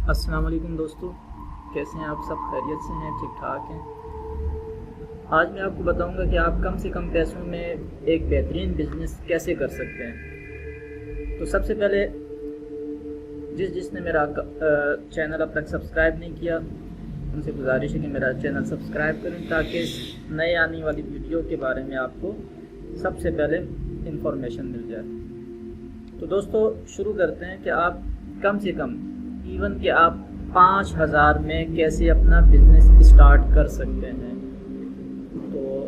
السلام علیکم دوستو، کیسے ہیں آپ؟ سب خیریت سے ہیں؟ ٹھیک ٹھاک ہیں؟ آج میں آپ کو بتاؤں گا کہ آپ کم سے کم پیسوں میں ایک بہترین بزنس کیسے کر سکتے ہیں۔ تو سب سے پہلے جس نے میرا چینل اب تک سبسکرائب نہیں کیا، ان سے گزارش ہے کہ میرا چینل سبسکرائب کریں تاکہ اس نئے آنے والی ویڈیو کے بارے میں آپ کو سب سے پہلے انفارمیشن مل جائے۔ تو دوستو شروع کرتے ہیں کہ آپ کم سے کم ایون کہ آپ 5,000 میں کیسے اپنا بزنس اسٹارٹ کر سکتے ہیں۔ تو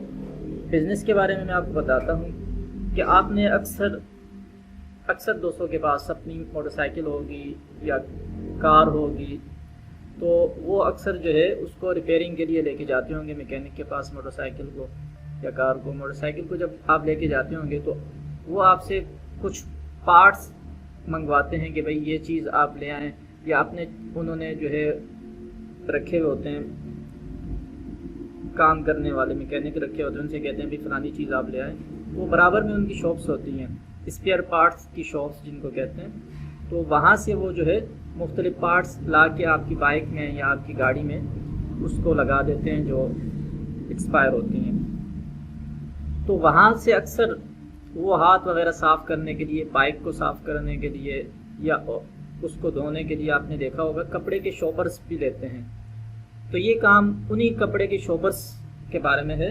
بزنس کے بارے میں آپ کو بتاتا ہوں کہ آپ نے اکثر دوستوں کے پاس اپنی موٹر سائیکل ہوگی یا کار ہوگی، تو وہ اکثر جو ہے اس کو ریپیئرنگ کے لیے لے کے جاتے ہوں گے میکینک کے پاس، موٹر سائیکل کو یا کار کو۔ موٹر سائیکل کو جب آپ لے کے جاتے ہوں گے تو وہ آپ سے کچھ پارٹس منگواتے ہیں کہ بھئی یہ چیز آپ لے آئیں، یا انہوں نے جو ہے رکھے ہوئے ہوتے ہیں، کام کرنے والے میکینک رکھے ہوتے ہیں، ان سے کہتے ہیں بھی فلانی چیز آپ لے آئیں۔ وہ برابر میں ان کی شاپس ہوتی ہیں، اسپیئر پارٹس کی شاپس جن کو کہتے ہیں، تو وہاں سے وہ جو ہے مختلف پارٹس لا کے آپ کی بائک میں یا آپ کی گاڑی میں اس کو لگا دیتے ہیں جو ایکسپائر ہوتی ہیں۔ تو وہاں سے اکثر وہ ہاتھ وغیرہ صاف کرنے کے لیے، بائک کو صاف کرنے کے لیے یا اس کو دھونے کے لیے، آپ نے دیکھا ہوگا کپڑے کے شاپرز بھی لیتے ہیں۔ تو یہ کام انہی کپڑے کے شاپرز کے بارے میں ہے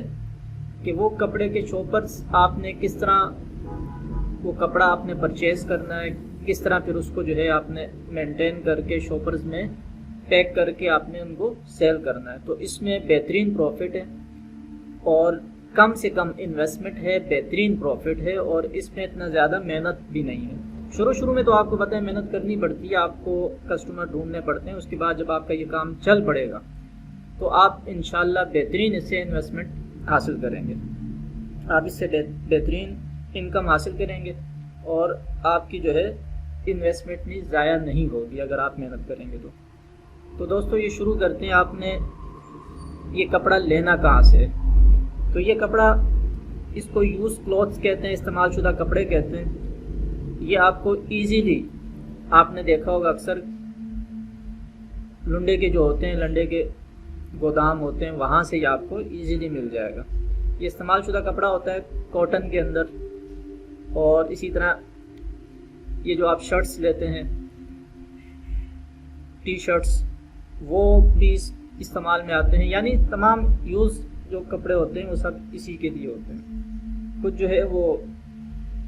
کہ وہ کپڑے کے شاپرز آپ نے کس طرح وہ کپڑا آپ نے پرچیز کرنا ہے، کس طرح پھر اس کو جو ہے آپ نے مینٹین کر کے شاپرز میں پیک کر کے آپ نے ان کو سیل کرنا ہے۔ تو اس میں بہترین پروفٹ ہے اور کم سے کم انویسٹمنٹ ہے، بہترین پروفٹ ہے، اور اس میں اتنا زیادہ محنت بھی نہیں ہے۔ شروع میں تو آپ کو پتہ ہے محنت کرنی پڑتی ہے، آپ کو کسٹمر ڈھونڈنے پڑتے ہیں، اس کے بعد جب آپ کا یہ کام چل پڑے گا تو آپ انشاءاللہ بہترین اس سے انویسٹمنٹ حاصل کریں گے، آپ اس سے بہترین انکم حاصل کریں گے، اور آپ کی جو ہے انویسٹمنٹ بھی ضائع نہیں ہوگی اگر آپ محنت کریں گے تو دوستو یہ شروع کرتے ہیں۔ آپ نے یہ کپڑا لینا کہاں سے؟ تو یہ کپڑا، اس کو یوز کلوتھس کہتے ہیں، استعمال شدہ کپڑے کہتے ہیں۔ یہ آپ کو ایزیلی، آپ نے دیکھا ہوگا اکثر لنڈے کے جو ہوتے ہیں، لنڈے کے گودام ہوتے ہیں، وہاں سے یہ آپ کو ایزیلی مل جائے گا۔ یہ استعمال شدہ کپڑا ہوتا ہے کاٹن کے اندر، اور اسی طرح یہ جو آپ شرٹس لیتے ہیں، ٹی شرٹس، وہ بھی استعمال میں آتے ہیں۔ یعنی تمام یوز جو کپڑے ہوتے ہیں وہ سب اسی کے لیے ہوتے ہیں۔ کچھ جو ہے وہ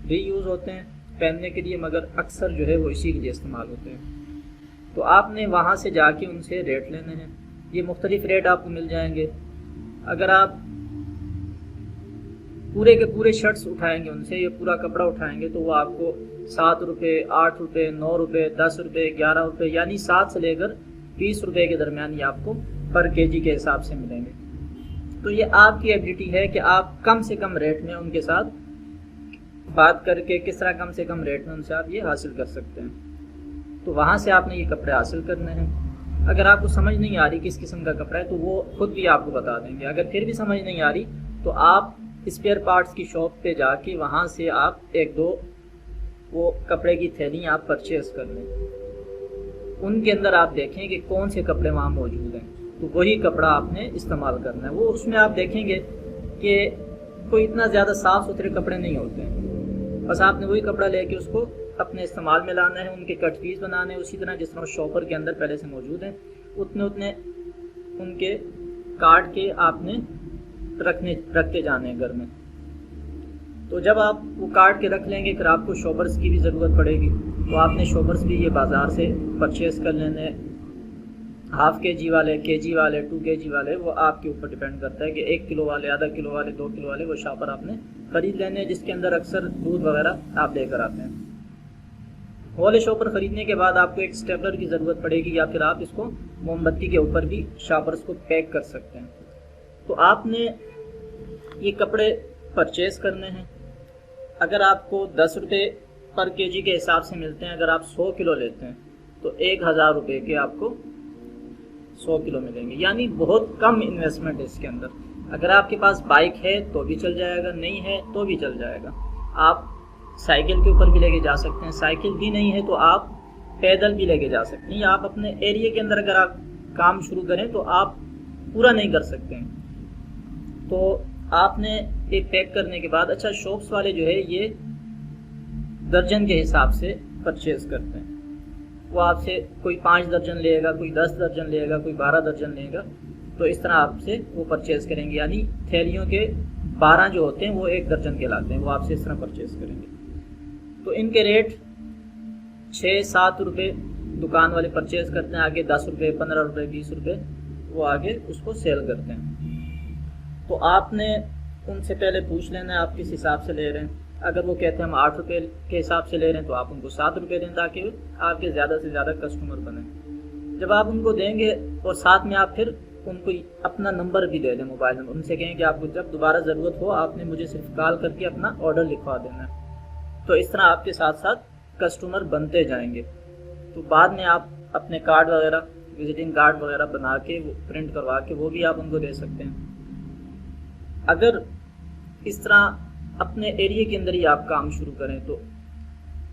ری یوز ہوتے ہیں پہننے کے لیے، مگر اکثر جو ہے وہ اسی کے لیے استعمال ہوتے ہیں۔ تو آپ نے وہاں سے جا کے ان سے ریٹ لینے ہیں۔ یہ مختلف ریٹ آپ کو مل جائیں گے۔ اگر آپ پورے کے پورے شرٹس اٹھائیں گے ان سے، یہ پورا کپڑا اٹھائیں گے، تو وہ آپ کو 7 روپے، 8 روپے، 9 روپے، 10 روپے، 11 روپے، یعنی 7 سے لے کر 20 روپے کے درمیان یہ آپ کو پر کے جی کے حساب سے ملیں گے۔ تو یہ آپ کی ایبلٹی ہے کہ آپ کم سے کم ریٹ میں ان کے ساتھ بات کر کے کس طرح کم سے کم ریٹ میں ان سے آپ یہ حاصل کر سکتے ہیں۔ تو وہاں سے آپ نے یہ کپڑے حاصل کرنے ہیں۔ اگر آپ کو سمجھ نہیں آ رہی کس قسم کا کپڑا ہے تو وہ خود بھی آپ کو بتا دیں گے۔ اگر پھر بھی سمجھ نہیں آ رہی تو آپ اسپیئر پارٹس کی شاپ پہ جا کے وہاں سے آپ 1-2 وہ کپڑے کی تھیلیاں آپ پرچیز کر لیں۔ ان کے اندر آپ دیکھیں کہ کون سے کپڑے وہاں موجود ہیں، تو وہی کپڑا آپ نے استعمال کرنا ہے۔ وہ اس میں آپ دیکھیں گے کہ کوئی اتنا زیادہ صاف ستھرے کپڑے نہیں ہوتے ہیں، بس آپ نے وہی کپڑا لے کے اس کو اپنے استعمال میں لانا ہے، ان کے کٹ پیس بنانے ہیں، اسی طرح جس طرح شاپر کے اندر پہلے سے موجود ہیں اتنے ان کے کاٹ کے آپ نے رکھ کے جانے ہیں گھر میں۔ تو جب آپ وہ کاٹ کے رکھ لیں گے، پھر آپ کو شاپرز کی بھی ضرورت پڑے گی، تو آپ نے شاپرز بھی یہ بازار سے پرچیز کر لینے ہیں۔ ½ kg والے، kg والے، 2 kg والے، وہ آپ کے اوپر ڈیپینڈ کرتا ہے کہ 1 کلو والے، ½ کلو والے، 2 کلو والے وہ شاپر آپ نے خرید لینے ہیں، جس کے اندر اکثر دودھ وغیرہ آپ لے کر آتے ہیں۔ والے شاپر خریدنے کے بعد آپ کو ایک اسٹیپلر کی ضرورت پڑے گی، یا پھر آپ اس کو موم بتی کے اوپر بھی شاپرز کو پیک کر سکتے ہیں۔ تو آپ نے یہ کپڑے پرچیز کرنے ہیں۔ اگر آپ کو 10 روپے پر کے جی کے حساب سے ملتے ہیں، اگر آپ 100 کلو لیتے ہیں تو 1000 روپے کے آپ کو 100 کلو ملیں گے، یعنی بہت کم انویسٹمنٹ ہے اس کے اندر۔ اگر آپ کے پاس بائک ہے تو بھی چل جائے گا، نہیں ہے تو بھی چل جائے گا۔ آپ سائیکل کے اوپر بھی لے کے جا سکتے ہیں، سائیکل بھی نہیں ہے تو آپ پیدل بھی لے کے جا سکتے ہیں، یا آپ اپنے ایریے کے اندر اگر آپ کام شروع کریں تو آپ پورا نہیں کر سکتے ہیں۔ تو آپ نے ایک پیک کرنے کے بعد، اچھا شاپس والے جو ہے یہ درجن کے حساب سے پرچیز کرتے ہیں، وہ آپ سے کوئی 5 درجن لے گا، کوئی 10 درجن لے گا، کوئی 12 درجن لے گا، تو اس طرح آپ سے وہ پرچیز کریں گے، یعنی تھیلیوں کے 12 جو ہوتے ہیں وہ 1 درجن کہلاتے ہیں، وہ آپ سے اس طرح پرچیز کریں گے۔ تو ان کے ریٹ 6-7 روپے دکان والے پرچیز کرتے ہیں، آگے 10 روپے 15 روپے 20 روپے وہ آگے اس کو سیل کرتے ہیں۔ تو آپ نے ان سے پہلے پوچھ لینا ہے آپ کس حساب سے لے رہے ہیں۔ اگر وہ کہتے ہیں ہم 8 روپے کے حساب سے لے رہے ہیں تو آپ ان کو 7 روپے دیں تاکہ آپ کے زیادہ سے زیادہ کسٹمر بنیں۔ جب آپ ان کو دیں گے اور ساتھ میں آپ پھر ان کو اپنا نمبر بھی دے دیں، موبائل نمبر، ان سے کہیں کہ آپ کو جب دوبارہ ضرورت ہو آپ نے مجھے صرف کال کر کے اپنا آرڈر لکھوا دینا ہے۔ تو اس طرح آپ کے ساتھ ساتھ کسٹمر بنتے جائیں گے۔ تو بعد میں آپ اپنے کارڈ وغیرہ، وزٹنگ کارڈ وغیرہ بنا کے وہ پرنٹ کروا کے وہ بھی آپ ان کو دے سکتے ہیں۔ اگر اس طرح اپنے ایریے کے اندر ہی آپ کام شروع کریں تو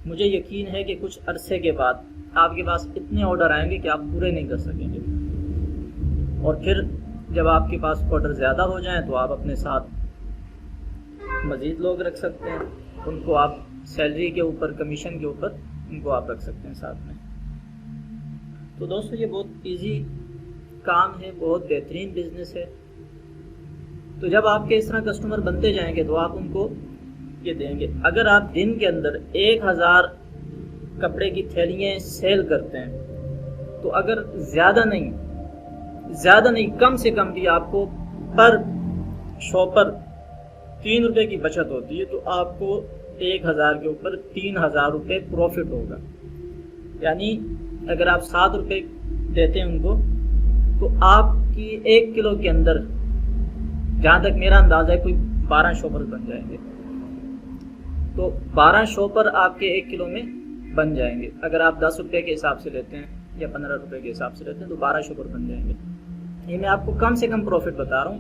مجھے یقین ہے کہ کچھ عرصے کے بعد آپ کے پاس اتنے آرڈر آئیں گے کہ آپ پورے نہیں کر سکیں گے، اور پھر جب آپ کے پاس آرڈر زیادہ ہو جائیں تو آپ اپنے ساتھ مزید لوگ رکھ سکتے ہیں، ان کو آپ سیلری کے اوپر، کمیشن کے اوپر ان کو آپ رکھ سکتے ہیں ساتھ میں۔ تو دوستو یہ بہت ایزی کام ہے، بہت بہترین بزنس ہے۔ تو جب آپ کے اس طرح کسٹمر بنتے جائیں گے تو آپ ان کو یہ دیں گے۔ اگر آپ دن کے اندر 1000 کپڑے کی تھیلیاں سیل کرتے ہیں تو اگر زیادہ نہیں کم سے کم بھی آپ کو پر شاپر 3 روپے کی بچت ہوتی ہے، تو آپ کو 1000 کے اوپر 3000 روپے پروفٹ ہوگا۔ یعنی اگر آپ 7 روپے دیتے ہیں ان کو تو آپ کی 1 کلو کے اندر، جہاں تک میرا اندازہ ہے، کوئی 12 شاپر بن جائیں گے۔ تو 12 شاپر آپ کے 1 کلو میں بن جائیں گے۔ اگر آپ 10 روپے کے حساب سے لیتے ہیں یا 15 روپے کے حساب سے لیتے ہیں تو 12 شاپر بن جائیں گے۔ یہ میں آپ کو کم سے کم پروفٹ بتا رہا ہوں،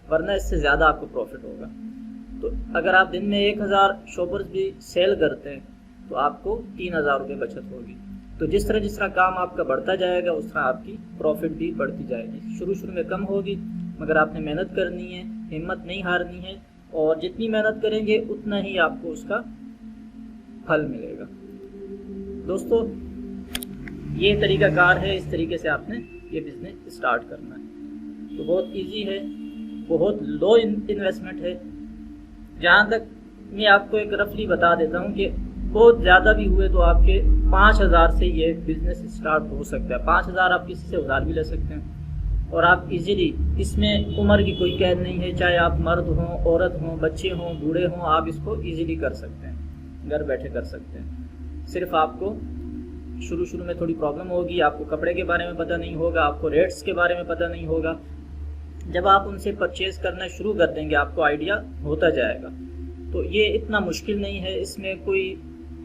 ورنہ اس سے زیادہ آپ کو پروفٹ ہوگا۔ تو اگر آپ دن میں 1000 شاپرز بھی سیل کرتے ہیں تو آپ کو 3000 روپے بچت ہوگی۔ تو جس طرح کام آپ کا بڑھتا جائے گا اس طرح آپ کی پروفٹ بھی بڑھتی جائے گی۔ شروع میں کم ہوگی، مگر آپ نے محنت کرنی ہے، ہمت نہیں ہارنی ہے، اور جتنی محنت کریں گے اتنا ہی آپ کو اس کا پھل ملے گا۔ دوستو یہ طریقہ کار ہے، اس طریقے سے آپ نے یہ بزنس اسٹارٹ کرنا ہے۔ تو بہت ایزی ہے، بہت لو انویسٹمنٹ ہے۔ جہاں تک میں آپ کو ایک رفلی بتا دیتا ہوں کہ بہت زیادہ بھی ہوئے تو آپ کے 5000 سے یہ بزنس اسٹارٹ ہو سکتا ہے۔ 5000 آپ کسی سے ادھار بھی لے سکتے ہیں، اور آپ ایزیلی، اس میں عمر کی کوئی قید نہیں ہے، چاہے آپ مرد ہوں، عورت ہوں، بچے ہوں، بوڑھے ہوں، آپ اس کو ایزیلی کر سکتے ہیں، گھر بیٹھے کر سکتے ہیں۔ صرف آپ کو شروع میں تھوڑی پرابلم ہوگی، آپ کو کپڑے کے بارے میں پتہ نہیں ہوگا، آپ کو ریٹس کے بارے میں پتہ نہیں ہوگا۔ جب آپ ان سے پرچیز کرنا شروع کر دیں گے آپ کو آئیڈیا ہوتا جائے گا۔ تو یہ اتنا مشکل نہیں ہے، اس میں کوئی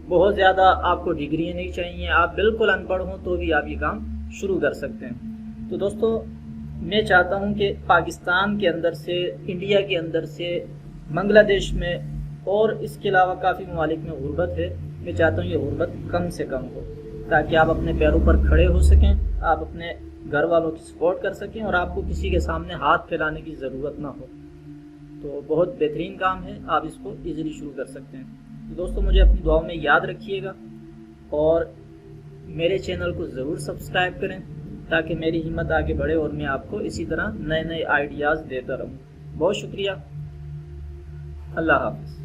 بہت زیادہ آپ کو ڈگریاں نہیں چاہیے، آپ بالکل ان پڑھ ہوں تو بھی آپ یہ کام شروع کر سکتے ہیں۔ تو دوستو میں چاہتا ہوں کہ پاکستان کے اندر سے، انڈیا کے اندر سے، بنگلہ دیش میں اور اس کے علاوہ کافی ممالک میں غربت ہے، میں چاہتا ہوں یہ غربت کم سے کم ہو، تاکہ آپ اپنے پیروں پر کھڑے ہو سکیں، آپ اپنے گھر والوں کی سپورٹ کر سکیں، اور آپ کو کسی کے سامنے ہاتھ پھیلانے کی ضرورت نہ ہو۔ تو بہت بہترین کام ہے، آپ اس کو ایزیلی شروع کر سکتے ہیں۔ تو دوستو مجھے اپنی دعاؤں میں یاد رکھیے گا، اور میرے چینل کو ضرور سبسکرائب کریں تاکہ میری ہمت آگے بڑھے اور میں آپ کو اسی طرح نئے آئیڈیاز دیتا رہوں۔ بہت شکریہ، اللہ حافظ۔